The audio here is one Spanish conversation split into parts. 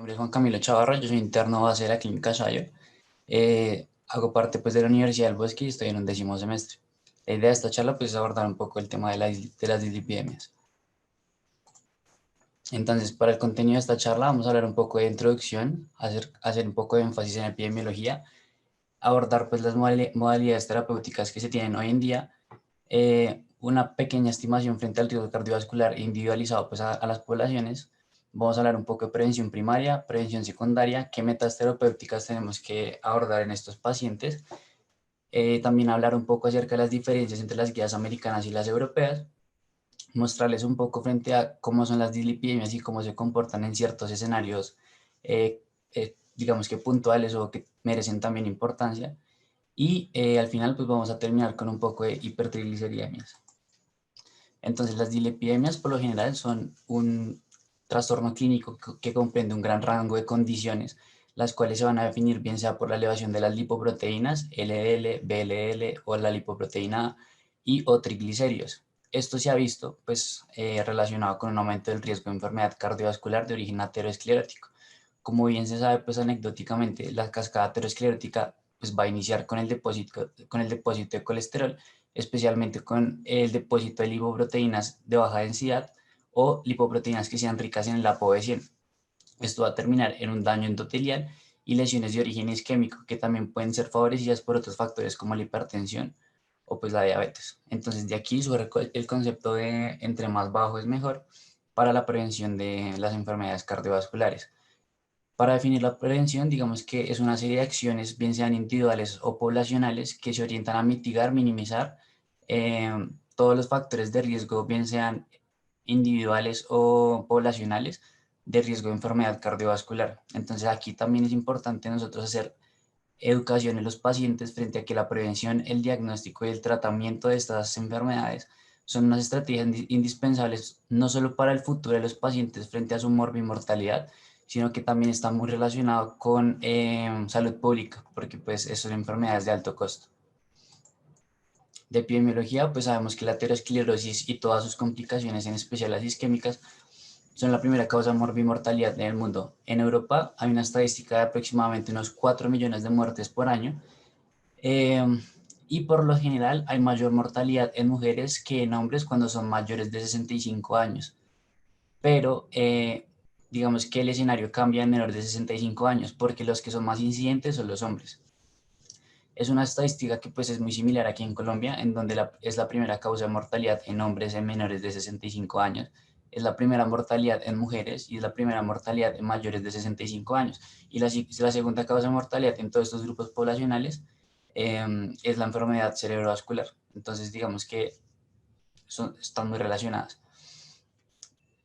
nombre es Juan Camilo Chavarro, yo soy interno base de la Clínica Shayo. Hago parte pues de la Universidad del Bosque y estoy en un 10º semestre. La idea de esta charla pues es abordar un poco el tema de las dislipidemias. Entonces, para el contenido de esta charla vamos a hablar un poco de introducción, hacer un poco de énfasis en epidemiología, abordar pues las modalidades terapéuticas que se tienen hoy en día, una pequeña estimación frente al riesgo cardiovascular individualizado pues a las poblaciones. Vamos a hablar un poco de prevención primaria, prevención secundaria, qué metas terapéuticas tenemos que abordar en estos pacientes. También hablar un poco acerca de las diferencias entre las guías americanas y las europeas, mostrarles un poco frente a cómo son las dislipidemias y cómo se comportan en ciertos escenarios, digamos que puntuales o que merecen también importancia. Y al final pues vamos a terminar con un poco de hipertrigliceridemias. Entonces las dislipidemias por lo general son un trastorno clínico que comprende un gran rango de condiciones, las cuales se van a definir bien sea por la elevación de las lipoproteínas, LDL, VLL o la lipoproteína A y o triglicéridos. Esto se ha visto pues relacionado con un aumento del riesgo de enfermedad cardiovascular de origen aterosclerótico. Como bien se sabe pues anecdóticamente, la cascada aterosclerótica pues va a iniciar con el depósito de colesterol, especialmente con el depósito de lipoproteínas de baja densidad o lipoproteínas que sean ricas en el ApoB100. Esto va a terminar en un daño endotelial y lesiones de origen isquémico que también pueden ser favorecidas por otros factores como la hipertensión o pues la diabetes. Entonces de aquí surge el concepto de entre más bajo es mejor para la prevención de las enfermedades cardiovasculares. Para definir la prevención, digamos que es una serie de acciones, bien sean individuales o poblacionales, que se orientan a mitigar, minimizar eh, todos los factores de riesgo, bien sean individuales o poblacionales, de riesgo de enfermedad cardiovascular. Entonces aquí también es importante nosotros hacer educación en los pacientes frente a que la prevención, el diagnóstico y el tratamiento de estas enfermedades son unas estrategias indispensables no solo para el futuro de los pacientes frente a su morbimortalidad, sino que también está muy relacionado con salud pública, porque pues son enfermedades de alto costo. De epidemiología, pues sabemos que la aterosclerosis y todas sus complicaciones, en especial las isquémicas, son la primera causa de morbimortalidad en el mundo. En Europa hay una estadística de aproximadamente unos 4 millones de muertes por año, eh, y por lo general hay mayor mortalidad en mujeres que en hombres cuando son mayores de 65 años. Pero digamos que el escenario cambia en menores de 65 años porque los que son más incidentes son los hombres. Es una estadística que pues es muy similar aquí en Colombia, en donde es la primera causa de mortalidad en hombres en menores de 65 años, es la primera mortalidad en mujeres y es la primera mortalidad en mayores de 65 años. Y la segunda causa de mortalidad en todos estos grupos poblacionales es la enfermedad cerebrovascular. Entonces digamos que están muy relacionadas.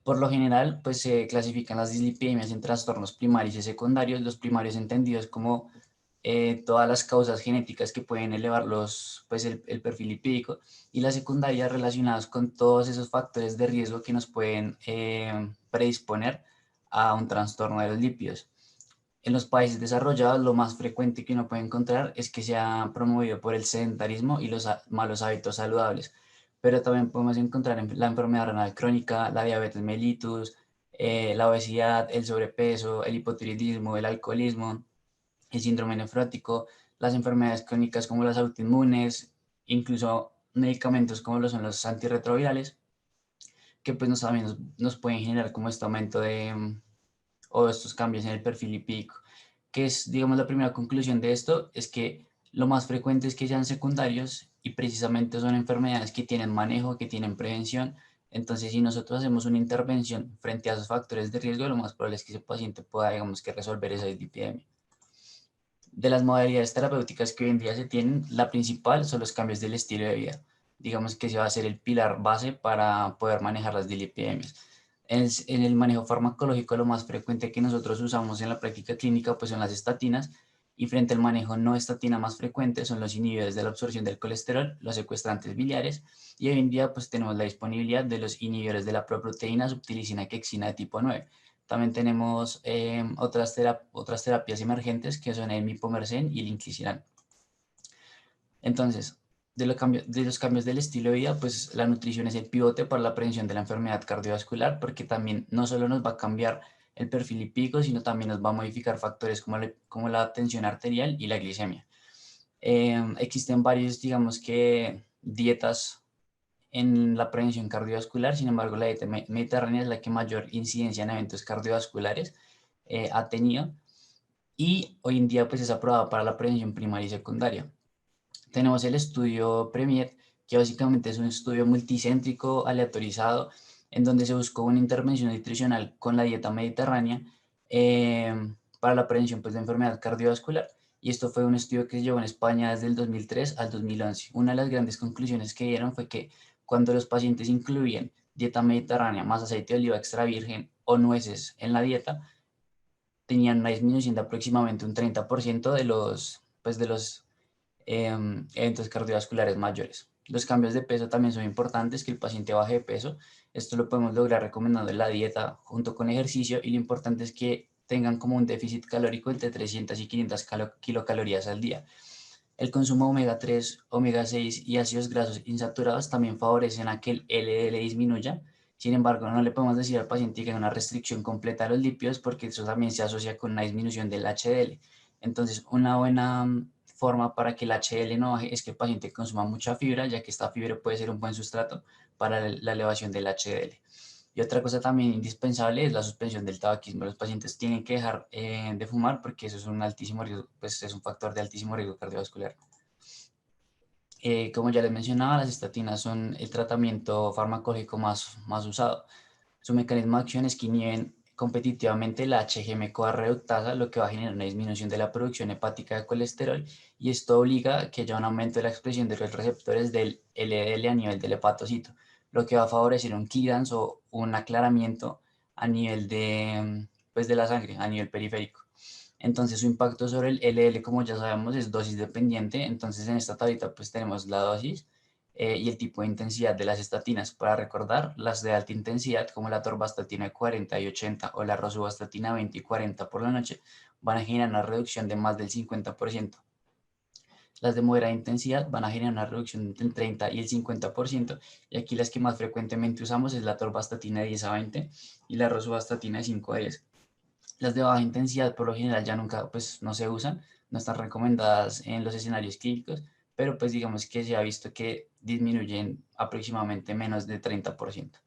Por lo general, pues se clasifican las dislipidemias en trastornos primarios y secundarios, los primarios entendidos como todas las causas genéticas que pueden elevar pues el perfil lipídico, y las secundarias relacionadas con todos esos factores de riesgo que nos pueden predisponer a un trastorno de los lípidos. En los países desarrollados, lo más frecuente que uno puede encontrar es que sea promovido por el sedentarismo y los malos hábitos saludables, pero también podemos encontrar la enfermedad renal crónica, la diabetes mellitus, la obesidad, el sobrepeso, el hipotiroidismo, el alcoholismo, el síndrome nefrótico, las enfermedades crónicas como las autoinmunes, incluso medicamentos como lo son los antirretrovirales, que pues también nos pueden generar como este aumento o estos cambios en el perfil lipídico. Que es, digamos, la primera conclusión de esto, es que lo más frecuente es que sean secundarios y precisamente son enfermedades que tienen manejo, que tienen prevención. Entonces, si nosotros hacemos una intervención frente a esos factores de riesgo, lo más probable es que ese paciente pueda, digamos, que resolver esa dislipidemia. De las modalidades terapéuticas que hoy en día se tienen, la principal son los cambios del estilo de vida. Digamos que ese va a ser el pilar base para poder manejar las dislipidemias. En el manejo farmacológico, lo más frecuente que nosotros usamos en la práctica clínica pues son las estatinas, y frente al manejo no estatina más frecuente son los inhibidores de la absorción del colesterol, los secuestrantes biliares, y hoy en día pues tenemos la disponibilidad de los inhibidores de la proproteína subtilicina quexina de tipo 9. También tenemos otras terapias emergentes que son el mipomersen y el inclisiran. Entonces, de los cambios del estilo de vida, pues la nutrición es el pivote para la prevención de la enfermedad cardiovascular, porque también no solo nos va a cambiar el perfil lipídico, sino también nos va a modificar factores como la tensión arterial y la glicemia. Existen varios, digamos que, dietas en la prevención cardiovascular. Sin embargo, la dieta mediterránea es la que mayor incidencia en eventos cardiovasculares ha tenido, y hoy en día pues es aprobada para la prevención primaria y secundaria. Tenemos el estudio PREMIER, que básicamente es un estudio multicéntrico aleatorizado en donde se buscó una intervención nutricional con la dieta mediterránea para la prevención pues, de enfermedad cardiovascular. Y esto fue un estudio que se llevó en España desde el 2003 al 2011. Una de las grandes conclusiones que dieron fue que cuando los pacientes incluían dieta mediterránea más aceite de oliva extra virgen o nueces en la dieta, tenían una disminución de aproximadamente un 30% de los eventos cardiovasculares mayores. Los cambios de peso también son importantes, que el paciente baje de peso. Esto lo podemos lograr recomendando la dieta junto con ejercicio, y lo importante es que tengan como un déficit calórico entre 300 y 500 kilocalorías al día. El consumo de omega 3, omega 6 y ácidos grasos insaturados también favorecen a que el LDL disminuya. Sin embargo, no le podemos decir al paciente que hay una restricción completa de los lípidos, porque eso también se asocia con una disminución del HDL. Entonces, una buena forma para que el HDL no baje es que el paciente consuma mucha fibra, ya que esta fibra puede ser un buen sustrato para la elevación del HDL. Y otra cosa también indispensable es la suspensión del tabaquismo. Los pacientes tienen que dejar de fumar, porque eso es un altísimo riesgo, pues es un factor de altísimo riesgo cardiovascular. Como ya les mencionaba, las estatinas son el tratamiento farmacológico más usado. Su mecanismo de acción es que inhiben competitivamente la HGM-CoA reductasa, lo que va a generar una disminución de la producción hepática de colesterol, y esto obliga a que haya un aumento de la expresión de los receptores del LDL a nivel del hepatocito, lo que va a favorecer un clearance o un aclaramiento a nivel de la sangre, a nivel periférico. Entonces su impacto sobre el LL, como ya sabemos, es dosis dependiente. Entonces en esta tablita pues tenemos la dosis y el tipo de intensidad de las estatinas. Para recordar, las de alta intensidad, como la torvastatina de 40 y 80 o la rosuvastatina 20 y 40 por la noche, van a generar una reducción de más del 50%. Las de moderada intensidad van a generar una reducción entre el 30 y el 50%, y aquí las que más frecuentemente usamos es la torvastatina de 10 a 20 y la rosuvastatina de 5 a 10. Las de baja intensidad por lo general ya nunca, pues no se usan, no están recomendadas en los escenarios clínicos, pero pues digamos que se ha visto que disminuyen aproximadamente menos de 30%.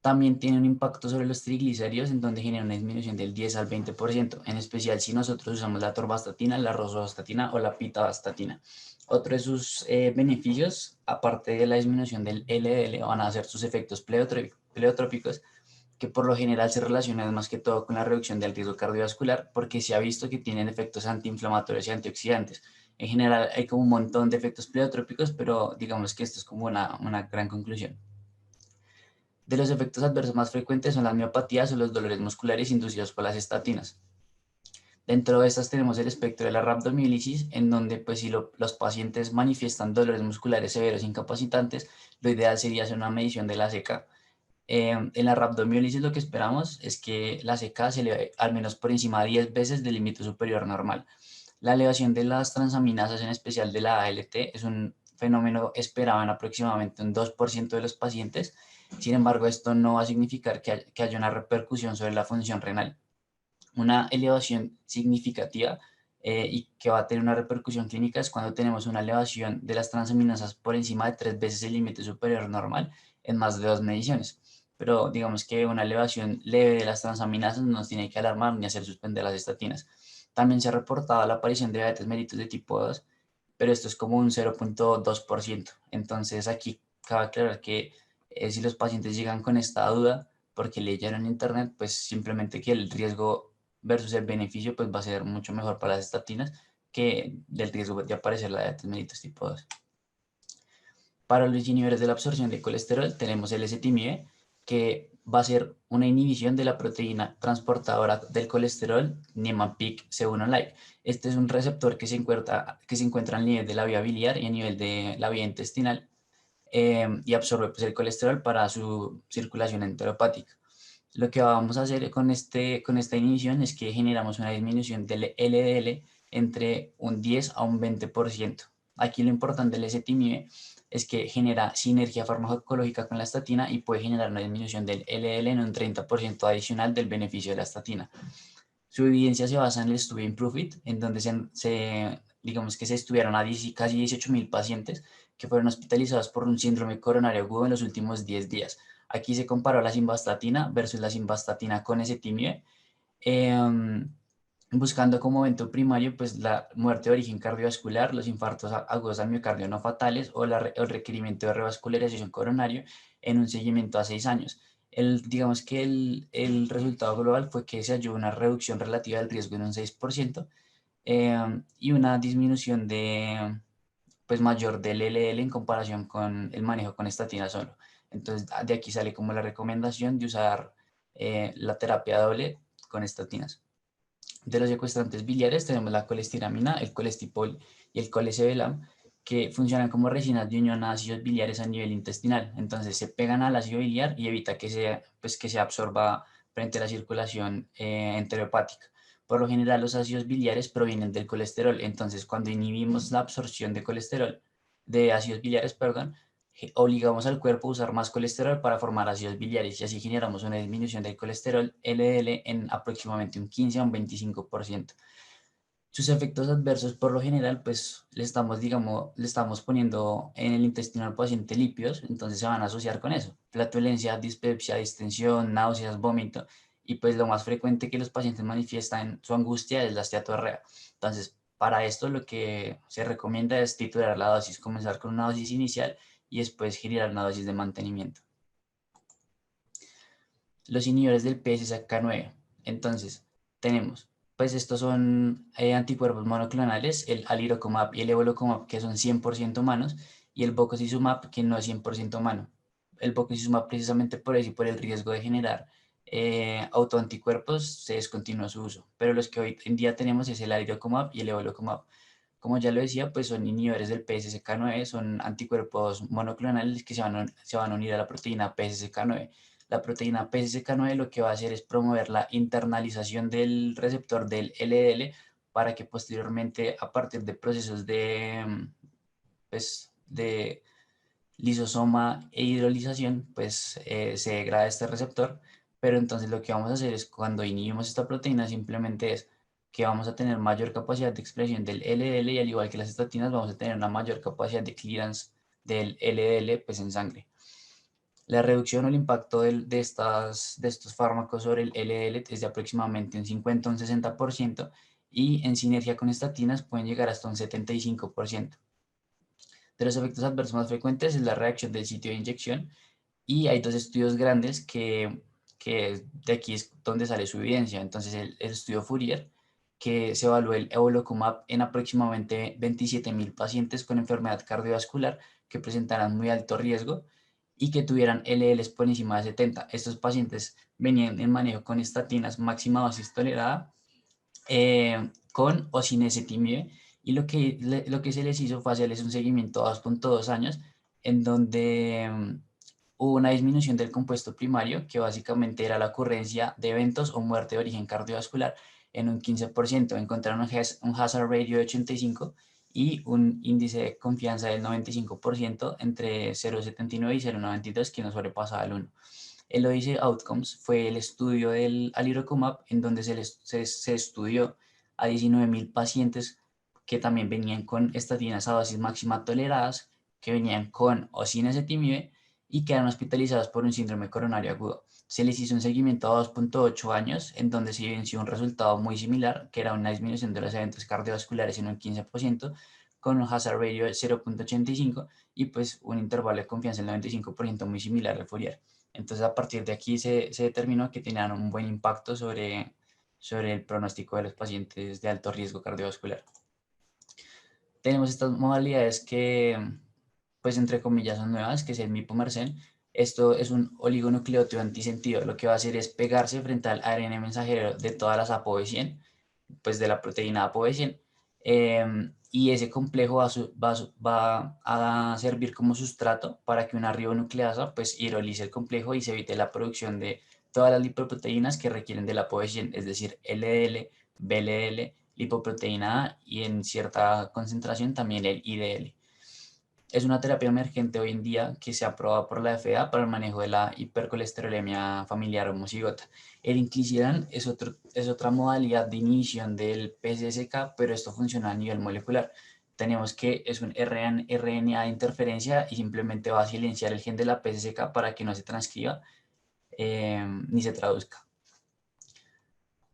También tiene un impacto sobre los triglicéridos, en donde genera una disminución del 10 al 20%, en especial si nosotros usamos la torvastatina, la rosuvastatina o la pitavastatina. Otro de sus beneficios, aparte de la disminución del LDL, van a ser sus efectos pleotrópicos, que por lo general se relacionan más que todo con la reducción del riesgo cardiovascular, porque se ha visto que tienen efectos antiinflamatorios y antioxidantes. En general hay como un montón de efectos pleotrópicos, pero digamos que esto es como una gran conclusión. De los efectos adversos más frecuentes son las miopatías o los dolores musculares inducidos por las estatinas. Dentro de estas tenemos el espectro de la rhabdomiólisis, en donde pues si los pacientes manifiestan dolores musculares severos e incapacitantes, lo ideal sería hacer una medición de la CK. En la rhabdomiólisis lo que esperamos es que la CK se eleve al menos por encima de 10 veces del límite superior normal. La elevación de las transaminasas, en especial de la ALT, es un fenómeno esperado en aproximadamente un 2% de los pacientes. Sin embargo, esto no va a significar que haya una repercusión sobre la función renal. Una elevación significativa y que va a tener una repercusión clínica es cuando tenemos una elevación de las transaminasas por encima de 3 veces el límite superior normal en más de 2 mediciones. Pero digamos que una elevación leve de las transaminasas no nos tiene que alarmar ni hacer suspender las estatinas. También se ha reportado la aparición de diabetes mellitus de tipo 2, pero esto es como un 0,2%. Entonces aquí cabe aclarar que si los pacientes llegan con esta duda porque leyeron en internet, pues simplemente que el riesgo versus el beneficio pues va a ser mucho mejor para las estatinas que del riesgo de aparecer la diabetes mellitus tipo 2. Para los inhibidores de la absorción de colesterol tenemos el ezetimibe, que va a ser una inhibición de la proteína transportadora del colesterol Niemann-Pick C1-like. Este es un receptor que se encuentra a nivel de la vía biliar y a nivel de la vía intestinal, y absorbe pues, el colesterol para su circulación enteropática. Lo que vamos a hacer con esta inhibición es que generamos una disminución del LDL entre un 10 a un 20%. Aquí lo importante del ezetimibe es que genera sinergia farmacológica con la estatina y puede generar una disminución del LDL en un 30% adicional del beneficio de la estatina. Su evidencia se basa en el estudio IMPROVE-IT, en donde digamos que se estudiaron a casi 18.000 pacientes que fueron hospitalizados por un síndrome coronario agudo en los últimos 10 días. Aquí se comparó la simvastatina versus la simvastatina con ezetimibe, buscando como evento primario pues la muerte de origen cardiovascular, los infartos agudos al miocardio no fatales o el requerimiento de revascularización coronario en un seguimiento a 6 años. Digamos que el resultado global fue que se halló una reducción relativa del riesgo en un 6%, y una disminución pues mayor del LDL en comparación con el manejo con estatina solo. Entonces, de aquí sale como la recomendación de usar la terapia doble con estatinas. De los secuestrantes biliares tenemos la colestiramina, el colestipol y el colesevelam, que funcionan como resinas de unión a ácidos biliares a nivel intestinal. Entonces se pegan al ácido biliar y evita que se absorba frente a la circulación enterohepática. Por lo general los ácidos biliares provienen del colesterol, entonces cuando inhibimos la absorción de colesterol, de ácidos biliares, perdón, obligamos al cuerpo a usar más colesterol para formar ácidos biliares y así generamos una disminución del colesterol LDL en aproximadamente un 15 a un 25%. Sus efectos adversos por lo general, pues le estamos poniendo en el intestino al paciente lípidos, entonces se van a asociar con eso. Flatulencia, dispepsia, distensión, náuseas, vómito y pues lo más frecuente que los pacientes manifiestan su angustia es la esteatorrea. Entonces, para esto lo que se recomienda es titular la dosis, comenzar con una dosis inicial y después girar una dosis de mantenimiento. Los inhibidores del PSSK9. Entonces, tenemos, pues estos son anticuerpos monoclonales, el alirocumab y el evolocumab, que son 100% humanos, y el bococizumab, que no es 100% humano. El bococizumab, precisamente por eso y por el riesgo de generar autoanticuerpos, se descontinuó su uso. Pero los que hoy en día tenemos es el alirocumab y el evolocumab. Como ya lo decía, pues son inhibidores del PSSK9, son anticuerpos monoclonales que se van a unir a la proteína PSSK9. La proteína PSSK9 lo que va a hacer es promover la internalización del receptor del LDL para que posteriormente, a partir de procesos de lisosoma e hidrolización, pues se degrada este receptor. Pero entonces lo que vamos a hacer es cuando inhibimos esta proteína simplemente es que vamos a tener mayor capacidad de expresión del LDL y al igual que las estatinas vamos a tener una mayor capacidad de clearance del LDL pues en sangre. La reducción o el impacto de estos fármacos sobre el LDL es de aproximadamente un 50 a un 60% y en sinergia con estatinas pueden llegar hasta un 75%. De los efectos adversos más frecuentes es la reacción del sitio de inyección y hay dos estudios grandes que de aquí es donde sale su evidencia. Entonces el estudio Fourier, que se evaluó el evolocumab en aproximadamente 27.000 pacientes con enfermedad cardiovascular que presentaran muy alto riesgo y que tuvieran LLs por encima de 70. Estos pacientes venían en manejo con estatinas máxima dosis tolerada, con o sin ezetimibe, y lo que se les hizo fue hacerles un seguimiento a 2.2 años, en donde hubo una disminución del compuesto primario, que básicamente era la ocurrencia de eventos o muerte de origen cardiovascular en un 15%. Encontraron un hazard ratio de 85 y un índice de confianza del 95% entre 0,79 y 0,92, que no sobrepasaba el 1. El Odyssey Outcomes fue el estudio del alirocumab en donde se estudió a 19.000 pacientes que también venían con estatinas a dosis máxima toleradas, que venían con o sin ezetimibe y que eran hospitalizados por un síndrome coronario agudo. Se les hizo un seguimiento a 2.8 años en donde se evidenció un resultado muy similar, que era una disminución de los eventos cardiovasculares en un 15%, con un hazard ratio de 0.85 y pues un intervalo de confianza del 95% muy similar al Fourier. Entonces, a partir de aquí se determinó que tenían un buen impacto sobre el pronóstico de los pacientes de alto riesgo cardiovascular. Tenemos estas modalidades que, pues entre comillas, son nuevas, que es el mipomersen. Esto es un oligonucleótido antisentido. Lo que va a hacer es pegarse frente al ARN mensajero de todas las ApoB100, pues de la proteína ApoB100, y ese complejo va a servir como sustrato para que una ribonucleasa pues hidrolice el complejo y se evite la producción de todas las lipoproteínas que requieren de la ApoB100, es decir, LDL, VLL, lipoproteína A y en cierta concentración también el IDL. Es una terapia emergente hoy en día que se aprueba por la FDA para el manejo de la hipercolesterolemia familiar homocigota. El inclisiran es otra modalidad de inhibición del PCSK, pero esto funciona a nivel molecular. Tenemos que es un RNA de interferencia y simplemente va a silenciar el gen de la PCSK para que no se transcriba ni se traduzca.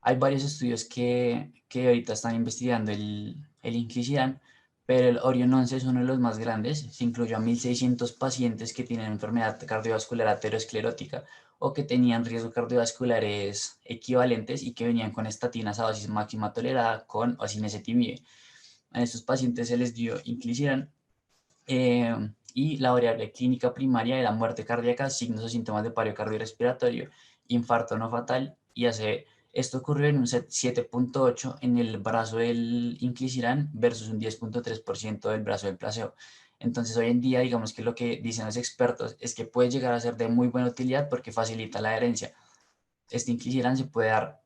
Hay varios estudios que ahorita están investigando el inclisiran, pero el Orion 11 es uno de los más grandes. Se incluyó a 1.600 pacientes que tienen enfermedad cardiovascular aterosclerótica o que tenían riesgos cardiovasculares equivalentes y que venían con estatinas a dosis máxima tolerada con o sin ezetimibe. A estos pacientes se les dio inclisiran y la variable clínica primaria era muerte cardíaca, signos o síntomas de paro cardiorrespiratorio, infarto no fatal y hace esto ocurrió en un 7.8 en el brazo del inclisiran versus un 10.3% del brazo del placebo. Entonces hoy en día digamos que lo que dicen los expertos es que puede llegar a ser de muy buena utilidad porque facilita la adherencia. Este inclisiran se puede dar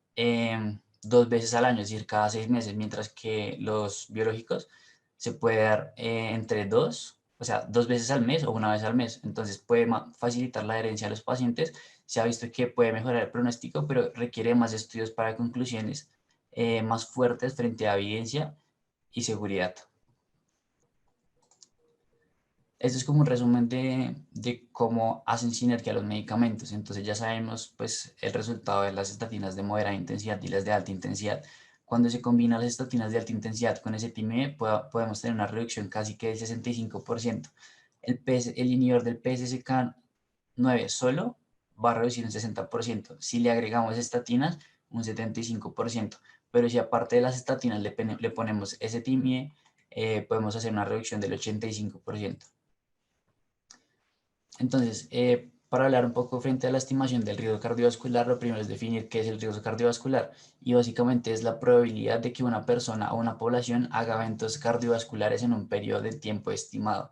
2 veces al año, es decir, cada 6 meses, mientras que los biológicos se puede dar entre dos, o sea, 2 veces al mes o una vez al mes. Entonces puede facilitar la adherencia a los pacientes. Se ha visto que puede mejorar el pronóstico, pero requiere más estudios para conclusiones más fuertes frente a evidencia y seguridad. Esto es como un resumen de cómo hacen sinergia los medicamentos. Entonces ya sabemos pues, el resultado de las estatinas de moderada intensidad y las de alta intensidad. Cuando se combinan las estatinas de alta intensidad con ezetimibe, podemos tener una reducción casi que del 65%. El inhibidor del PCSK9 solo va a reducir un 60%. Si le agregamos estatinas, un 75%. Pero si aparte de las estatinas le ponemos ezetimibe, podemos hacer una reducción del 85%. Entonces, para hablar un poco frente a la estimación del riesgo cardiovascular, lo primero es definir qué es el riesgo cardiovascular y básicamente es la probabilidad de que una persona o una población haga eventos cardiovasculares en un periodo de tiempo estimado.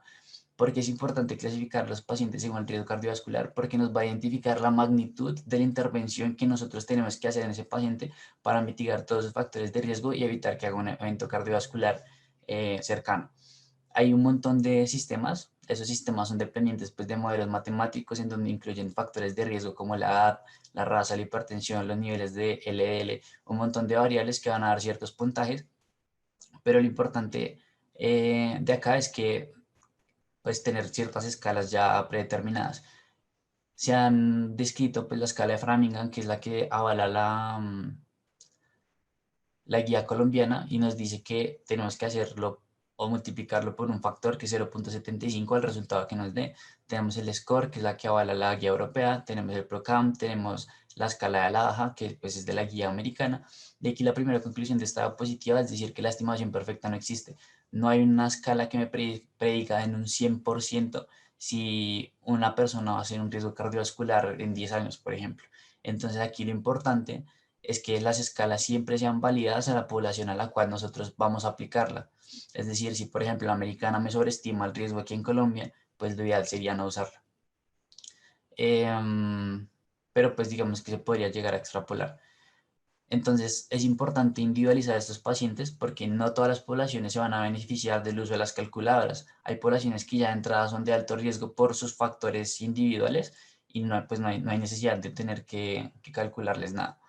¿Por qué es importante clasificar a los pacientes según el riesgo cardiovascular? Porque nos va a identificar la magnitud de la intervención que nosotros tenemos que hacer en ese paciente para mitigar todos los factores de riesgo y evitar que haga un evento cardiovascular cercano. Hay un montón de sistemas. Esos sistemas son dependientes pues, de modelos matemáticos en donde incluyen factores de riesgo como la edad, la raza, la hipertensión, los niveles de LDL, un montón de variables que van a dar ciertos puntajes. Pero lo importante de acá es que pues, tener ciertas escalas ya predeterminadas. Se han descrito pues, la escala de Framingham, que es la que avala la guía colombiana y nos dice que tenemos que hacerlo o multiplicarlo por un factor que es 0.75 al resultado que nos dé. Tenemos el SCORE, que es la que avala la guía europea, tenemos el PROCAM, tenemos la escala de la AJA, que pues, es de la guía americana. De aquí la primera conclusión de esta positiva es decir que la estimación perfecta no existe. No hay una escala que me predica en un 100% si una persona va a tener un riesgo cardiovascular en 10 años, por ejemplo. Entonces aquí lo importante es que las escalas siempre sean válidas a la población a la cual nosotros vamos a aplicarla. Es decir, si por ejemplo la americana me sobreestima el riesgo aquí en Colombia, pues lo ideal sería no usarla. Pero pues digamos que se podría llegar a extrapolar. Entonces es importante individualizar a estos pacientes porque no todas las poblaciones se van a beneficiar del uso de las calculadoras. Hay poblaciones que ya de entrada son de alto riesgo por sus factores individuales y no, pues no hay necesidad de tener que calcularles nada.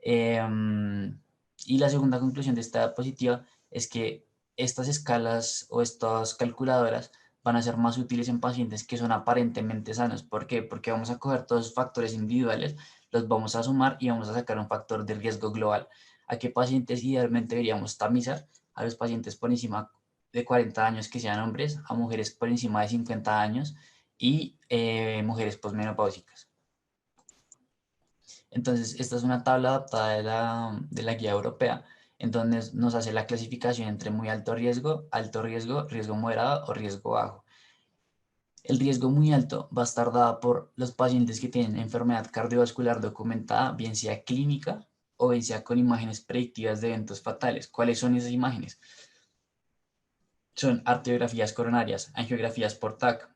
Y la segunda conclusión de esta diapositiva es que estas escalas o estas calculadoras van a ser más útiles en pacientes que son aparentemente sanos. ¿Por qué? Porque vamos a coger todos los factores individuales, los vamos a sumar y vamos a sacar un factor de riesgo global. ¿A qué pacientes idealmente deberíamos tamizar? A los pacientes por encima de 40 años que sean hombres, a mujeres por encima de 50 años y mujeres posmenopáusicas. Entonces, esta es una tabla adaptada de la guía europea, en donde nos hace la clasificación entre muy alto riesgo, riesgo moderado o riesgo bajo. El riesgo muy alto va a estar dado por los pacientes que tienen enfermedad cardiovascular documentada, bien sea clínica o bien sea con imágenes predictivas de eventos fatales. ¿Cuáles son esas imágenes? Son arteriografías coronarias, angiografías por TAC,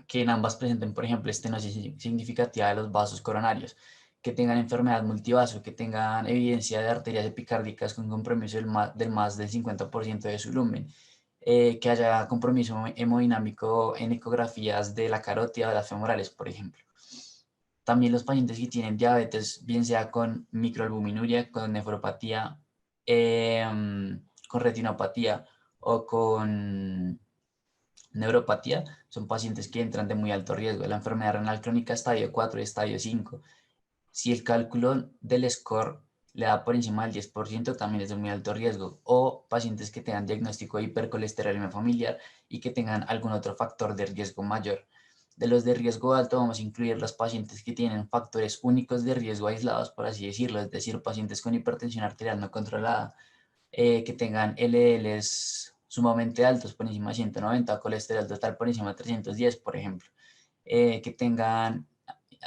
que en ambas presenten, por ejemplo, estenosis significativa de los vasos coronarios, que tengan enfermedad multivaso, que tengan evidencia de arterias epicárdicas con compromiso del más del 50% de su lumen, que haya compromiso hemodinámico en ecografías de la carótida o de las femorales, por ejemplo. También los pacientes que tienen diabetes, bien sea con microalbuminuria, con nefropatía, con retinopatía o con neuropatía, son pacientes que entran de muy alto riesgo. La enfermedad renal crónica estadio 4 y estadio 5. Si el cálculo del score le da por encima del 10%, también es de muy alto riesgo. O pacientes que tengan diagnóstico de hipercolesterolemia familiar y que tengan algún otro factor de riesgo mayor. De los de riesgo alto vamos a incluir los pacientes que tienen factores únicos de riesgo aislados, por así decirlo, es decir, pacientes con hipertensión arterial no controlada, que tengan LDLs sumamente altos, por encima de 190, colesterol total por encima de 310, por ejemplo, que tengan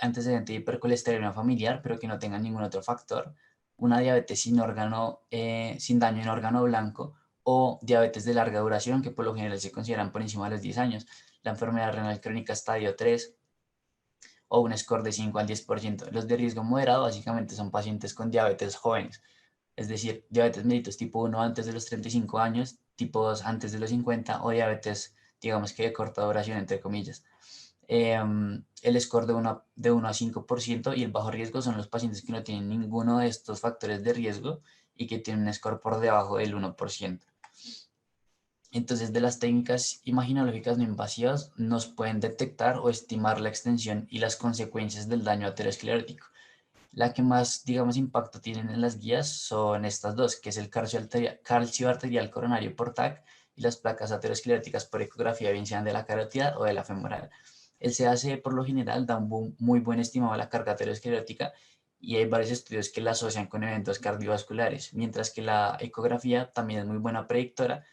antecedente de hipercolesterolemia familiar, pero que no tengan ningún otro factor, una diabetes sin órgano, sin daño en órgano blanco, o diabetes de larga duración, que por lo general se consideran por encima de los 10 años, la enfermedad renal crónica estadio 3, o un score de 5 al 10%. Los de riesgo moderado básicamente son pacientes con diabetes jóvenes, es decir, diabetes mellitus tipo 1 antes de los 35 años, tipo 2 antes de los 50 o diabetes, digamos que de corta duración, entre comillas. El score de 1 a 5% y el bajo riesgo son los pacientes que no tienen ninguno de estos factores de riesgo y que tienen un score por debajo del 1%. Entonces, de las técnicas imaginológicas no invasivas nos pueden detectar o estimar la extensión y las consecuencias del daño aterosclerótico. La que más, digamos, impacto tienen en las guías son estas dos, que es el calcio arterial coronario por TAC y las placas ateroscleróticas por ecografía, bien sean de la carótida o de la femoral. El CAC por lo general da un muy buen estimado a la carga aterosclerótica y hay varios estudios que la asocian con eventos cardiovasculares, mientras que la ecografía también es muy buena predictora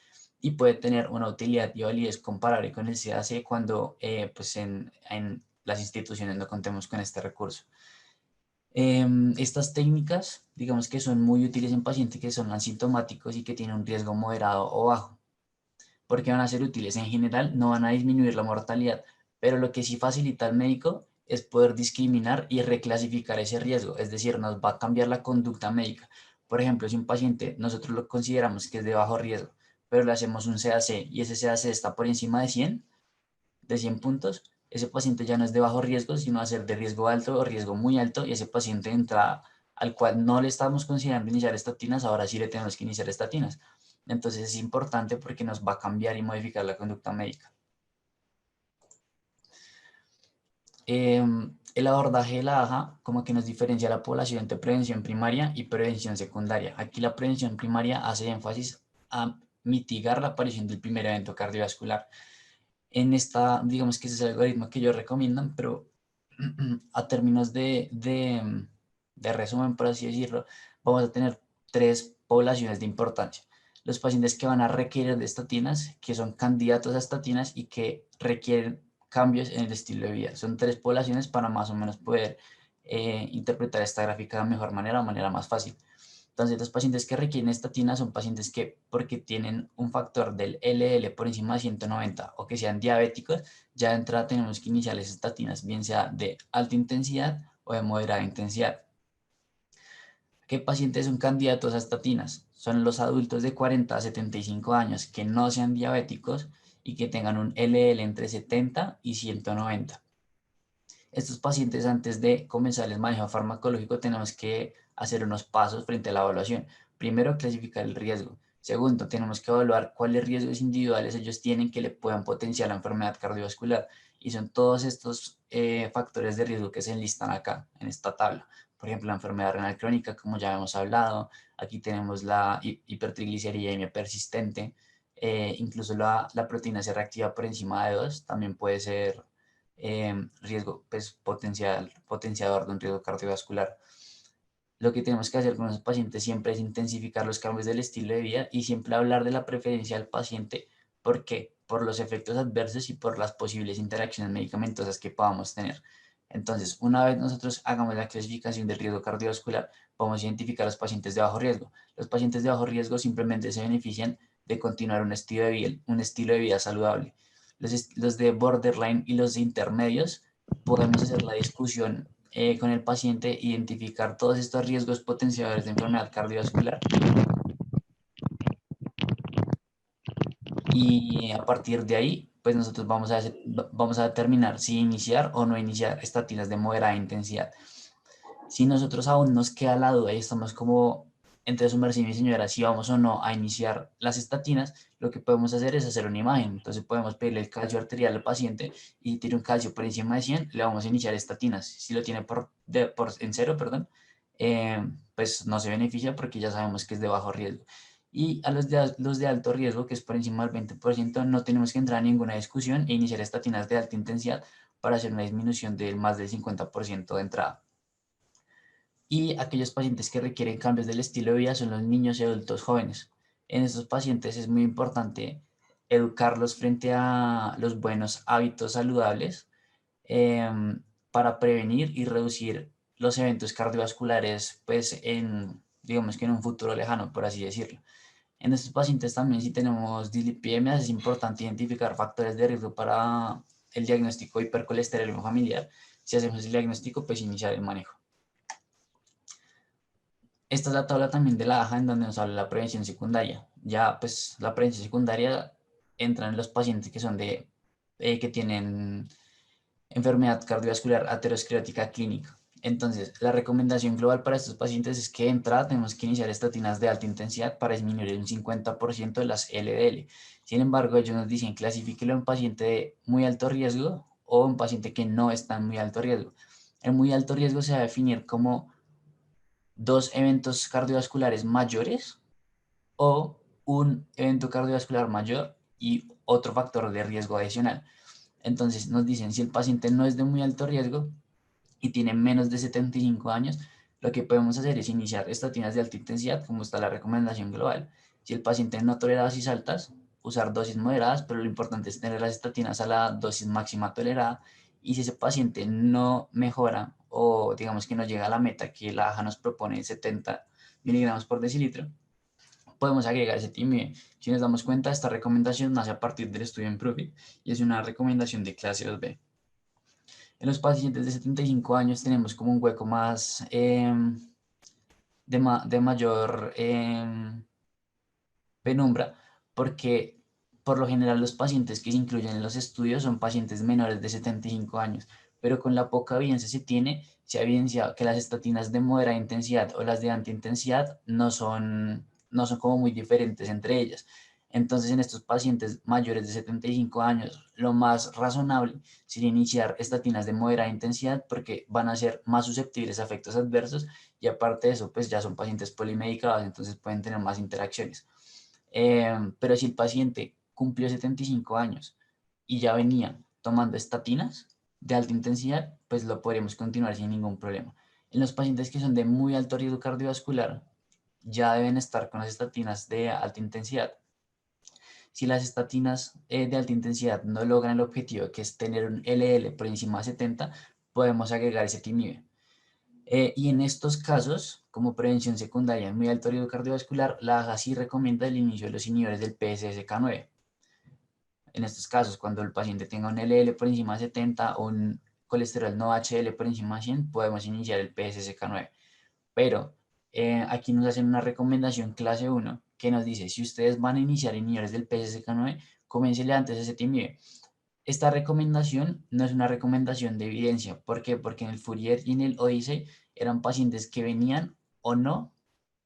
y puede tener una utilidad y validez comparable con el CAC cuando pues en las instituciones no contemos con este recurso. Estas técnicas, digamos que son muy útiles en pacientes que son asintomáticos y que tienen un riesgo moderado o bajo. ¿Por qué van a ser útiles? En general no van a disminuir la mortalidad, pero lo que sí facilita al médico es poder discriminar y reclasificar ese riesgo, es decir, nos va a cambiar la conducta médica. Por ejemplo, si un paciente nosotros lo consideramos que es de bajo riesgo, pero le hacemos un CAC y ese CAC está por encima de 100 puntos, ese paciente ya no es de bajo riesgo, sino va a ser de riesgo alto o riesgo muy alto, y ese paciente entra al cual no le estamos considerando iniciar estatinas, ahora sí le tenemos que iniciar estatinas. Entonces es importante porque nos va a cambiar y modificar la conducta médica. El abordaje de la AJA como que nos diferencia la población entre prevención primaria y prevención secundaria. Aquí la prevención primaria hace énfasis a mitigar la aparición del primer evento cardiovascular. En esta, digamos que ese es el algoritmo que ellos recomiendan, pero a términos de resumen, por así decirlo, vamos a tener tres poblaciones de importancia. Los pacientes que van a requerir de estatinas, que son candidatos a estatinas y que requieren cambios en el estilo de vida. Son tres poblaciones para más o menos poder interpretar esta gráfica de mejor manera o manera más fácil. Entonces, los pacientes que requieren estatina son pacientes que, porque tienen un factor del LDL por encima de 190 o que sean diabéticos, ya de entrada tenemos que iniciar las estatinas, bien sea de alta intensidad o de moderada intensidad. ¿Qué pacientes son candidatos a estatinas? Son los adultos de 40 a 75 años que no sean diabéticos y que tengan un LDL entre 70 y 190. Estos pacientes, antes de comenzar el manejo farmacológico, tenemos que hacer unos pasos frente a la evaluación. Primero, clasificar el riesgo. Segundo, tenemos que evaluar cuáles riesgos individuales ellos tienen que le puedan potenciar la enfermedad cardiovascular. Y son todos estos factores de riesgo que se enlistan acá, en esta tabla. Por ejemplo, la enfermedad renal crónica, como ya hemos hablado. Aquí tenemos la hipertrigliceridemia persistente. Incluso la proteína C reactiva por encima de 2 también puede ser riesgo, pues, potenciador de un riesgo cardiovascular. Lo que tenemos que hacer con los pacientes siempre es intensificar los cambios del estilo de vida y siempre hablar de la preferencia del paciente. ¿Por qué? Por los efectos adversos y por las posibles interacciones medicamentosas que podamos tener. Entonces, una vez nosotros hagamos la clasificación del riesgo cardiovascular, vamos a identificar a los pacientes de bajo riesgo. Los pacientes de bajo riesgo simplemente se benefician de continuar un estilo de vida saludable. Los de borderline y los de intermedios, podemos hacer la discusión con el paciente, identificar todos estos riesgos potenciadores de enfermedad cardiovascular y a partir de ahí, pues nosotros vamos a determinar si iniciar o no iniciar estatinas de moderada intensidad. Si nosotros aún nos queda la duda y estamos como entre su merced y mi señora, si vamos o no a iniciar las estatinas, lo que podemos hacer es hacer una imagen. Entonces podemos pedirle el calcio arterial al paciente y si tiene un calcio por encima de 100, le vamos a iniciar estatinas. Si lo tiene en cero, perdón, pues no se beneficia porque ya sabemos que es de bajo riesgo. Y a los de alto riesgo, que es por encima del 20%, no tenemos que entrar en ninguna discusión e iniciar estatinas de alta intensidad para hacer una disminución del más del 50% de entrada. Y aquellos pacientes que requieren cambios del estilo de vida son los niños y adultos jóvenes. En estos pacientes es muy importante educarlos frente a los buenos hábitos saludables para prevenir y reducir los eventos cardiovasculares, pues digamos que en un futuro lejano, por así decirlo. En estos pacientes también, si tenemos dislipidemias, es importante identificar factores de riesgo para el diagnóstico de hipercolesterolemia familiar. Si hacemos el diagnóstico, pues iniciar el manejo. Esta es la tabla también de la AJA en donde nos habla de la prevención secundaria. Ya, pues, la prevención secundaria entra en los pacientes que son que tienen enfermedad cardiovascular aterosclerótica clínica. Entonces, la recomendación global para estos pacientes es que de entrada tenemos que iniciar estatinas de alta intensidad para disminuir un 50% de las LDL. Sin embargo, ellos nos dicen clasifíquelo en paciente de muy alto riesgo o en paciente que no está en muy alto riesgo. El muy alto riesgo se va a definir como dos eventos cardiovasculares mayores o un evento cardiovascular mayor y otro factor de riesgo adicional. Entonces nos dicen, si el paciente no es de muy alto riesgo y tiene menos de 75 años, lo que podemos hacer es iniciar estatinas de alta intensidad, como está la recomendación global. Si el paciente no tolera dosis altas, usar dosis moderadas, pero lo importante es tener las estatinas a la dosis máxima tolerada. Y si ese paciente no mejora o digamos que no llega a la meta que la AJA nos propone, 70 miligramos por decilitro, podemos agregar ese TIME. Si nos damos cuenta, esta recomendación nace a partir del estudio Improve y es una recomendación de clase 2B. En los pacientes de 75 años tenemos como un hueco más de mayor penumbra, porque por lo general los pacientes que se incluyen en los estudios son pacientes menores de 75 años, pero con la poca evidencia se ha evidenciado que las estatinas de moderada intensidad o las de alta intensidad no son como muy diferentes entre ellas. Entonces, en estos pacientes mayores de 75 años, lo más razonable sería iniciar estatinas de moderada intensidad porque van a ser más susceptibles a efectos adversos y aparte de eso, pues ya son pacientes polimedicados, entonces pueden tener más interacciones. Pero si el paciente cumplió 75 años y ya venía tomando estatinas de alta intensidad, pues lo podríamos continuar sin ningún problema. En los pacientes que son de muy alto riesgo cardiovascular, ya deben estar con las estatinas de alta intensidad. Si las estatinas de alta intensidad no logran el objetivo, que es tener un LL por encima de 70, podemos agregar ese TIMIB. Y en estos casos, como prevención secundaria en muy alto riesgo cardiovascular, la AJA sí recomienda el inicio de los inhibidores del PCSK9. En estos casos, cuando el paciente tenga un LL por encima de 70 o un colesterol no HDL por encima de 100, podemos iniciar el PCSK9. Pero aquí nos hacen una recomendación clase 1 que nos dice, si ustedes van a iniciar inhibidores del PCSK9, coméncele antes ese TIMIB. Esta recomendación no es una recomendación de evidencia. ¿Por qué? Porque en el Fourier y en el Odyssey eran pacientes que venían o no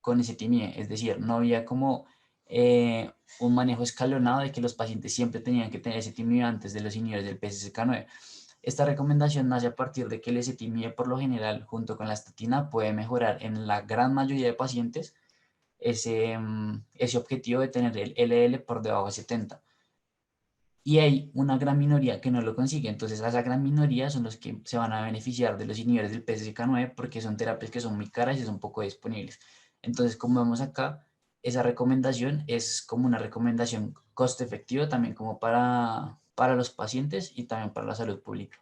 con ese TIMIE. Es decir, no había como un manejo escalonado de que los pacientes siempre tenían que tener ese TIMIE antes de los inhibidores del PCSK9. Esta recomendación nace a partir de que el ezetimibe por lo general, junto con la estatina, puede mejorar en la gran mayoría de pacientes ese objetivo de tener el LL por debajo de 70. Y hay una gran minoría que no lo consigue. Entonces, a esa gran minoría son los que se van a beneficiar de los inhibidores del PCSK9 porque son terapias que son muy caras y son poco disponibles. Entonces, como vemos acá, esa recomendación es como una recomendación costo efectiva también como para los pacientes y también para la salud pública.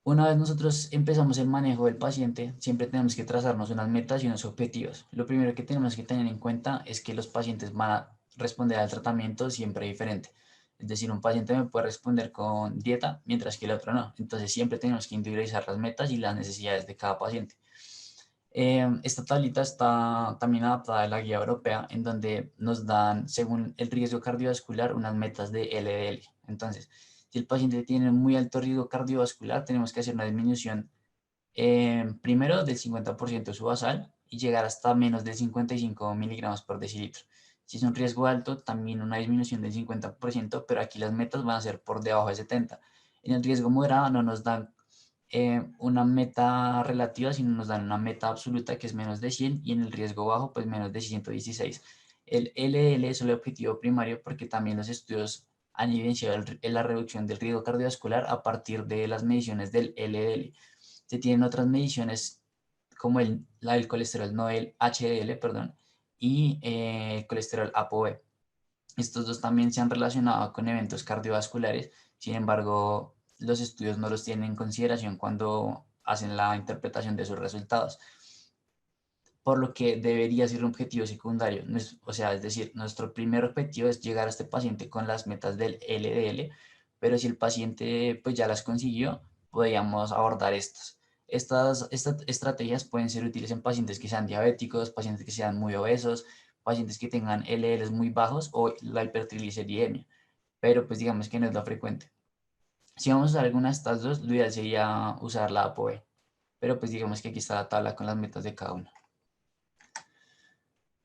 Una vez nosotros empezamos el manejo del paciente, siempre tenemos que trazarnos unas metas y unos objetivos. Lo primero que tenemos que tener en cuenta es que los pacientes van a responder al tratamiento siempre diferente. Es decir, un paciente me puede responder con dieta, mientras que el otro no. Entonces siempre tenemos que individualizar las metas y las necesidades de cada paciente. Esta tablita está también adaptada a la guía europea, en donde nos dan, según el riesgo cardiovascular, unas metas de LDL. Entonces, si el paciente tiene muy alto riesgo cardiovascular, tenemos que hacer una disminución primero del 50% de su basal y llegar hasta menos de 55 miligramos por decilitro. Si es un riesgo alto, también una disminución del 50%, pero aquí las metas van a ser por debajo de 70. En el riesgo moderado no nos dan una meta relativa, sino nos dan una meta absoluta que es menos de 100 y en el riesgo bajo pues menos de 116. El LDL es el objetivo primario porque también los estudios han evidenciado la reducción del riesgo cardiovascular a partir de las mediciones del LDL. Se tienen otras mediciones como la del colesterol, no el HDL, perdón, y el colesterol ApoB. Estos dos también se han relacionado con eventos cardiovasculares, sin embargo, los estudios no los tienen en consideración cuando hacen la interpretación de sus resultados, por lo que debería ser un objetivo secundario. O sea, es decir, nuestro primer objetivo es llegar a este paciente con las metas del LDL, pero si el paciente pues ya las consiguió, podríamos abordar estas. Estas estrategias pueden ser útiles en pacientes que sean diabéticos, pacientes que sean muy obesos, pacientes que tengan LDLs muy bajos o la hipertrigliceridemia, pero pues digamos que no es lo frecuente. Si vamos a usar alguna de estas dos, lo ideal sería usar la ApoB, pero pues digamos que aquí está la tabla con las metas de cada uno.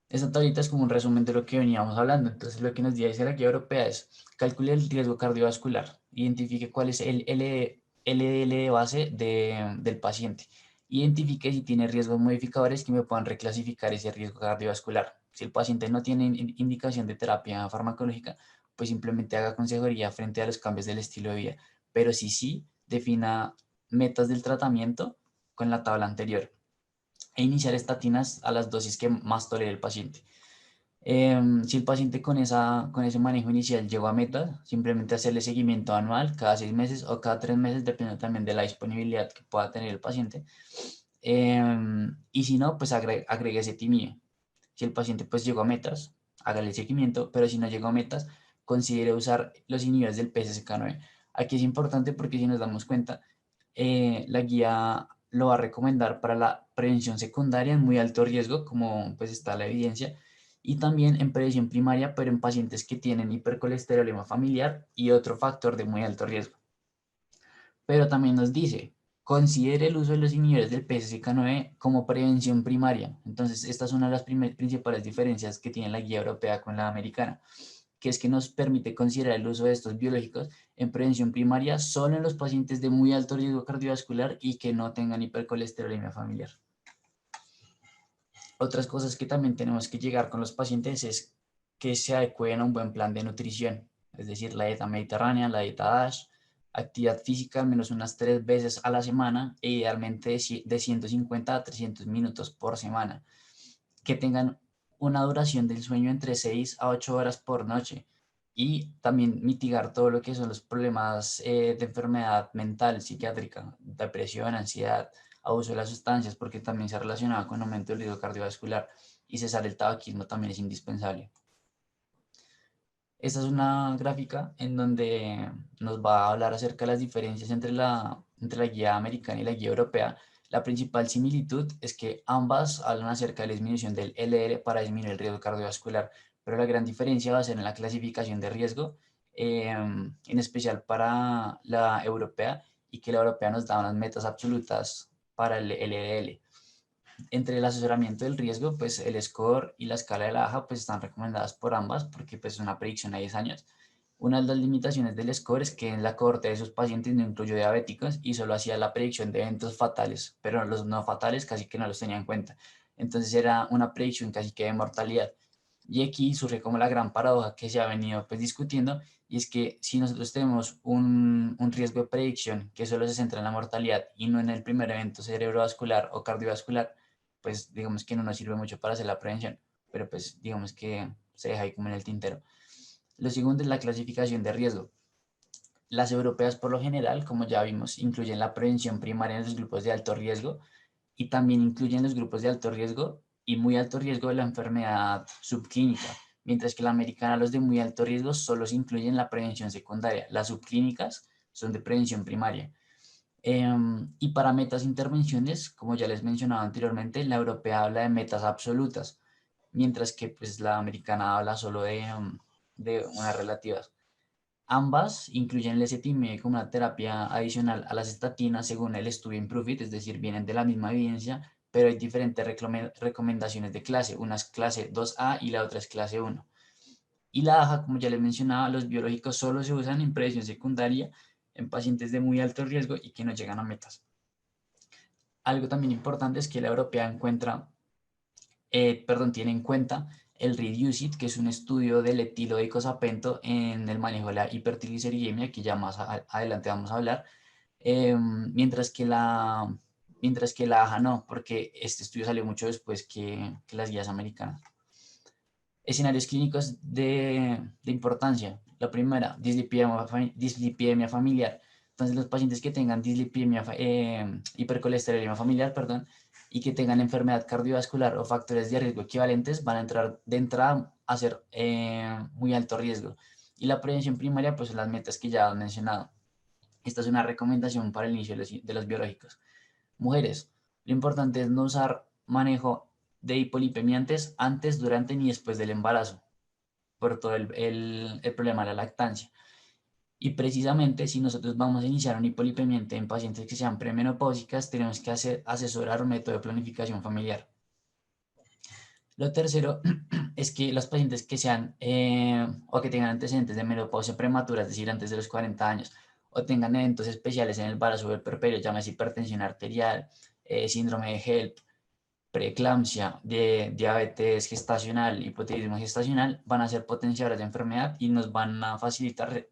Esta tablita es como un resumen de lo que veníamos hablando. Entonces, lo que nos dice la guía europea es calcule el riesgo cardiovascular, identifique cuál es el LDL de base del paciente, identifique si tiene riesgos modificadores que me puedan reclasificar ese riesgo cardiovascular. Si el paciente no tiene indicación de terapia farmacológica, pues simplemente haga consejería frente a los cambios del estilo de vida. Pero si sí, defina metas del tratamiento con la tabla anterior e iniciar estatinas a las dosis que más tolere el paciente. Si el paciente con ese manejo inicial llegó a meta, simplemente hacerle seguimiento anual cada 6 meses o cada 3 meses, dependiendo también de la disponibilidad que pueda tener el paciente. Y si no, pues agregue ese timio. Si el paciente pues llegó a metas, hágale el seguimiento, pero si no llegó a metas, considere usar los inhibidores del PCSK9. Aquí es importante porque si nos damos cuenta, la guía lo va a recomendar para la prevención secundaria en muy alto riesgo, como pues está la evidencia, y también en prevención primaria, pero en pacientes que tienen hipercolesterolemia familiar y otro factor de muy alto riesgo. Pero también nos dice, considere el uso de los inhibidores del PCSK9 como prevención primaria. Entonces, esta es una de las principales diferencias que tiene la guía europea con la americana, que es que nos permite considerar el uso de estos biológicos en prevención primaria solo en los pacientes de muy alto riesgo cardiovascular y que no tengan hipercolesterolemia familiar. Otras cosas que también tenemos que llegar con los pacientes es que se adecuen a un buen plan de nutrición, es decir, la dieta mediterránea, la dieta DASH, actividad física al menos unas 3 veces a la semana e idealmente de 150 a 300 minutos por semana, que tengan una duración del sueño entre 6 a 8 horas por noche y también mitigar todo lo que son los problemas de enfermedad mental, psiquiátrica, depresión, ansiedad, abuso de las sustancias, porque también se relacionaba con aumento del riesgo cardiovascular y cesar el tabaquismo también es indispensable. Esta es una gráfica en donde nos va a hablar acerca de las diferencias entre la guía americana y la guía europea. La principal similitud es que ambas hablan acerca de la disminución del LDL para disminuir el riesgo cardiovascular, pero la gran diferencia va a ser en la clasificación de riesgo, en especial para la europea, y que la europea nos da unas metas absolutas para el LDL. Entre el asesoramiento del riesgo, pues el score y la escala de la AJA pues están recomendadas por ambas porque pues es una predicción a 10 años. Una de las limitaciones del score es que en la cohorte de sus pacientes no incluyó diabéticos y solo hacía la predicción de eventos fatales, pero los no fatales casi que no los tenía en cuenta. Entonces era una predicción casi que de mortalidad. Y aquí surge como la gran paradoja que se ha venido pues discutiendo, y es que si nosotros tenemos un riesgo de predicción que solo se centra en la mortalidad y no en el primer evento cerebrovascular o cardiovascular, pues digamos que no nos sirve mucho para hacer la prevención, pero pues digamos que se deja ahí como en el tintero. Lo segundo es la clasificación de riesgo. Las europeas por lo general, como ya vimos, incluyen la prevención primaria en los grupos de alto riesgo y también incluyen los grupos de alto riesgo y muy alto riesgo de la enfermedad subclínica, mientras que la americana, los de muy alto riesgo, solo se incluyen la prevención secundaria. Las subclínicas son de prevención primaria. Y para metas e intervenciones, como ya les mencionaba anteriormente, la europea habla de metas absolutas, mientras que pues, la americana habla solo de unas relativas. Ambas incluyen el ezetimibe como una terapia adicional a las estatinas según el estudio Improve It, es decir, vienen de la misma evidencia, pero hay diferentes recomendaciones de clase. Una es clase 2A y la otra es clase 1. Y la AJA, como ya les mencionaba, los biológicos solo se usan en prevención secundaria en pacientes de muy alto riesgo y que no llegan a metas. Algo también importante es que la europea tiene en cuenta el Reduce It, que es un estudio del etilo de icosapento en el manejo de la hipertrigliceridemia, que ya más adelante vamos a hablar, mientras que la AJA no, porque este estudio salió mucho después que las guías americanas. Escenarios clínicos de importancia. La primera, dislipidemia familiar. Entonces, los pacientes que tengan hipercolesterolemia familiar, perdón, y que tengan enfermedad cardiovascular o factores de riesgo equivalentes van a entrar de entrada a ser muy alto riesgo. Y la prevención primaria, pues son las metas que ya han mencionado. Esta es una recomendación para el inicio de los biológicos. Mujeres, lo importante es no usar manejo de hipolipemiantes antes, durante ni después del embarazo, por todo el problema de la lactancia. Y precisamente si nosotros vamos a iniciar un hipolipemiante en pacientes que sean premenopáusicas, tenemos que asesorar un método de planificación familiar. Lo tercero es que los pacientes que sean o que tengan antecedentes de menopausia prematura, es decir, antes de los 40 años, o tengan eventos especiales en el embarazo o el puerperio, llámese hipertensión arterial, síndrome de HELP, preeclampsia, de diabetes gestacional, hipotiroidismo gestacional, van a ser potenciadores de enfermedad y nos van a facilitar,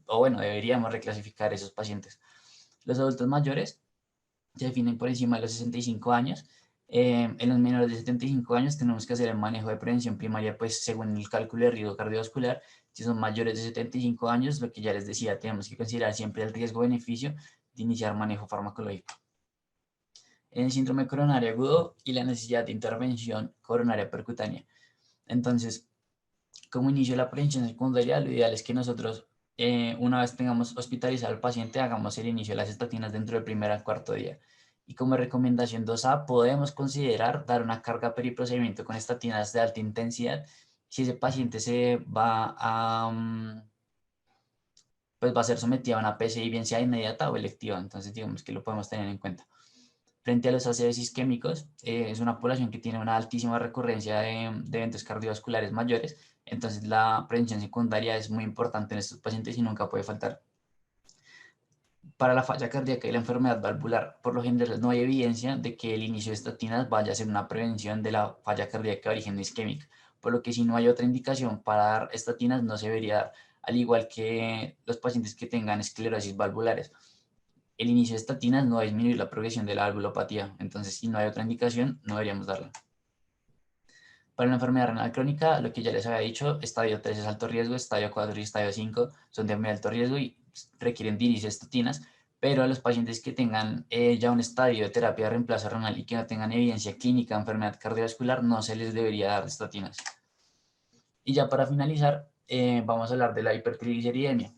o bueno, deberíamos reclasificar esos pacientes. Los adultos mayores se definen por encima de los 65 años. En los menores de 75 años tenemos que hacer el manejo de prevención primaria, pues según el cálculo de riesgo cardiovascular. Si son mayores de 75 años, lo que ya les decía, tenemos que considerar siempre el riesgo-beneficio de iniciar manejo farmacológico. En el síndrome coronario agudo y la necesidad de intervención coronaria percutánea. Entonces, como inicio de la prevención secundaria, lo ideal es que nosotros, una vez tengamos hospitalizado al paciente, hagamos el inicio de las estatinas dentro del primer al cuarto día. Y como recomendación 2A, podemos considerar dar una carga periprocedimiento con estatinas de alta intensidad si ese paciente pues va a ser sometido a una PCI, bien sea inmediata o electiva. Entonces, digamos que lo podemos tener en cuenta. Frente a los ácidos isquémicos, es una población que tiene una altísima recurrencia de eventos cardiovasculares mayores, entonces la prevención secundaria es muy importante en estos pacientes y nunca puede faltar. Para la falla cardíaca y la enfermedad valvular, por lo general no hay evidencia de que el inicio de estatinas vaya a ser una prevención de la falla cardíaca de origen isquémica, por lo que si no hay otra indicación para dar estatinas no se debería dar, al igual que los pacientes que tengan esclerosis valvulares. El inicio de estatinas no va a disminuir la progresión de la valvulopatía, entonces si no hay otra indicación, no deberíamos darla. Para la enfermedad renal crónica, lo que ya les había dicho, estadio 3 es alto riesgo, estadio 4 y estadio 5 son de muy alto riesgo y requieren de inicio de estatinas, pero a los pacientes que tengan ya un estadio de terapia de reemplazo renal y que no tengan evidencia clínica de enfermedad cardiovascular, no se les debería dar estatinas. Y ya para finalizar, vamos a hablar de la hipertrigliceridemia.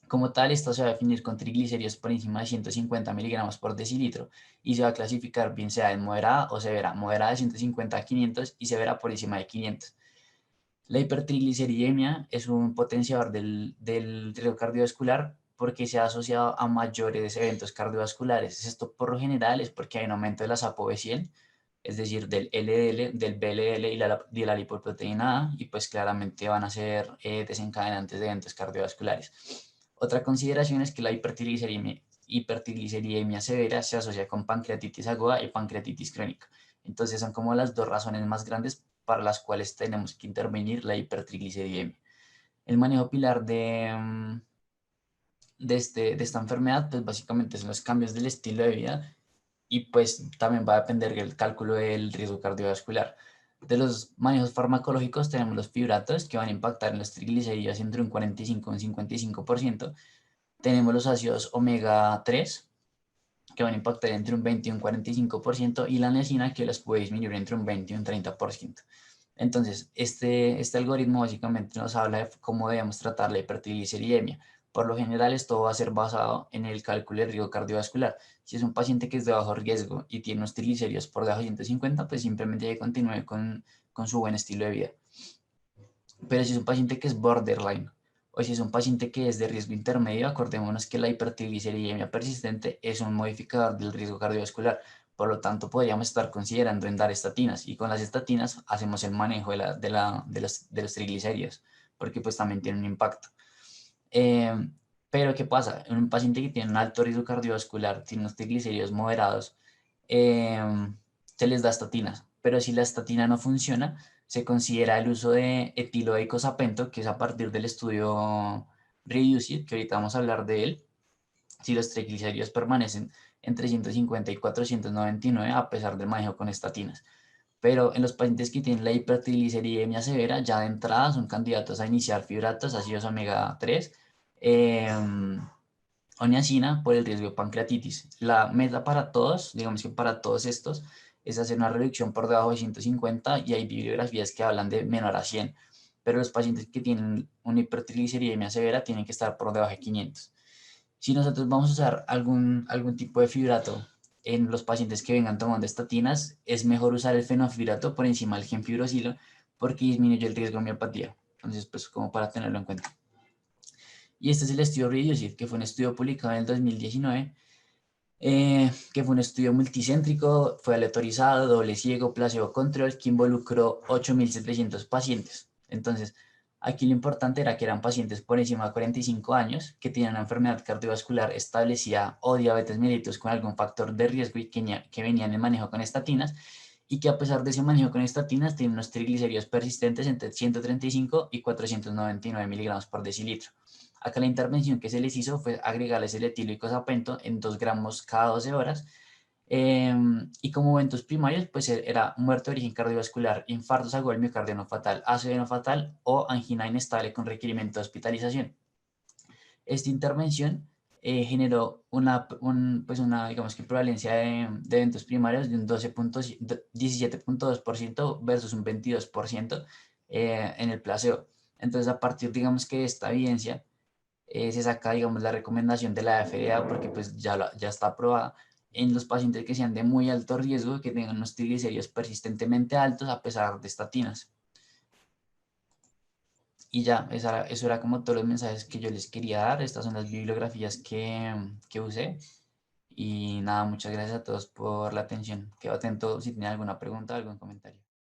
Como tal, esta se va a definir con triglicéridos por encima de 150 miligramos por decilitro y se va a clasificar bien sea en moderada o severa. Moderada de 150 a 500 y severa por encima de 500. La hipertrigliceridemia es un potenciador del riesgo cardiovascular porque se ha asociado a mayores eventos cardiovasculares. Esto por lo general es porque hay un aumento de la ApoB100, es decir, del LDL, del VLL y de la lipoproteína A, y pues claramente van a ser desencadenantes de eventos cardiovasculares. Otra consideración es que la hipertrigliceridemia severa se asocia con pancreatitis aguda y pancreatitis crónica. Entonces son como las dos razones más grandes para las cuales tenemos que intervenir la hipertrigliceridemia. El manejo pilar de esta enfermedad, pues básicamente son los cambios del estilo de vida y pues también va a depender del cálculo del riesgo cardiovascular. De los manejos farmacológicos tenemos los fibratos que van a impactar en los triglicéridos entre un 45 y un 55%. Tenemos los ácidos omega 3 que van a impactar entre un 20 y un 45% y la niacina que las puede disminuir entre un 20 y un 30%. Entonces, este algoritmo básicamente nos habla de cómo debemos tratar la hipertrigliceridemia. Por lo general, esto va a ser basado en el cálculo de riesgo cardiovascular. Si es un paciente que es de bajo riesgo y tiene unos triglicéridos por debajo de 150, pues simplemente que continúe con su buen estilo de vida. Pero si es un paciente que es borderline o si es un paciente que es de riesgo intermedio, acordémonos que la hipertrigliceridemia persistente es un modificador del riesgo cardiovascular. Por lo tanto, podríamos estar considerando en dar estatinas y con las estatinas hacemos el manejo de los triglicéridos, porque pues también tiene un impacto. Eh, pero ¿qué pasa? En un paciente que tiene un alto riesgo cardiovascular, tiene unos triglicéridos moderados, eh, se les da estatinas. Pero si la estatina no funciona, se considera el uso de etiloeicosapento, que es a partir del estudio REDUCE-IT, que ahorita vamos a hablar de él, si los triglicéridos permanecen entre 150 y 499 a pesar del manejo con estatinas. Pero en los pacientes que tienen la hipertrigliceridemia severa, ya de entrada son candidatos a iniciar fibratos, ácidos omega 3, eh, o niacina por el riesgo de pancreatitis. La meta para todos, digamos que para todos estos, es hacer una reducción por debajo de 150 y hay bibliografías que hablan de menor a 100. Pero los pacientes que tienen una hipertrigliceridemia severa tienen que estar por debajo de 500. Si nosotros vamos a usar algún tipo de fibrato en los pacientes que vengan tomando estatinas, es mejor usar el fenofibrato por encima del gemfibrosilo porque disminuye el riesgo de miopatía. Entonces, pues como para tenerlo en cuenta. Y este es el estudio REDUCE-IT, que fue un estudio publicado en el 2019, que fue un estudio multicéntrico, fue aleatorizado, doble ciego, placebo control, que involucró 8.700 pacientes. Entonces, aquí lo importante era que eran pacientes por encima de 45 años, que tenían una enfermedad cardiovascular establecida o diabetes mellitus con algún factor de riesgo y que venían en manejo con estatinas, y que a pesar de ese manejo con estatinas, tienen unos triglicéridos persistentes entre 135 y 499 miligramos por decilitro. Acá la intervención que se les hizo fue agregarles el etilo en 2 gramos cada 12 horas. Y como eventos primarios, pues era muerte de origen cardiovascular, infartos agudo del miocardio no fatal, ACV no fatal o angina inestable con requerimiento de hospitalización. Esta intervención generó pues una, digamos que prevalencia de eventos primarios de un 17.2% versus un 22% en el placebo. Entonces, a partir, digamos que de esta evidencia, se saca, digamos, la recomendación de la FDA porque pues ya está aprobada en los pacientes que sean de muy alto riesgo, que tengan unos triglicéridos persistentemente altos a pesar de estatinas. Y ya, eso era como todos los mensajes que yo les quería dar. Estas son las bibliografías que usé. Y nada, muchas gracias a todos por la atención. Quedo atento si tienen alguna pregunta o algún comentario.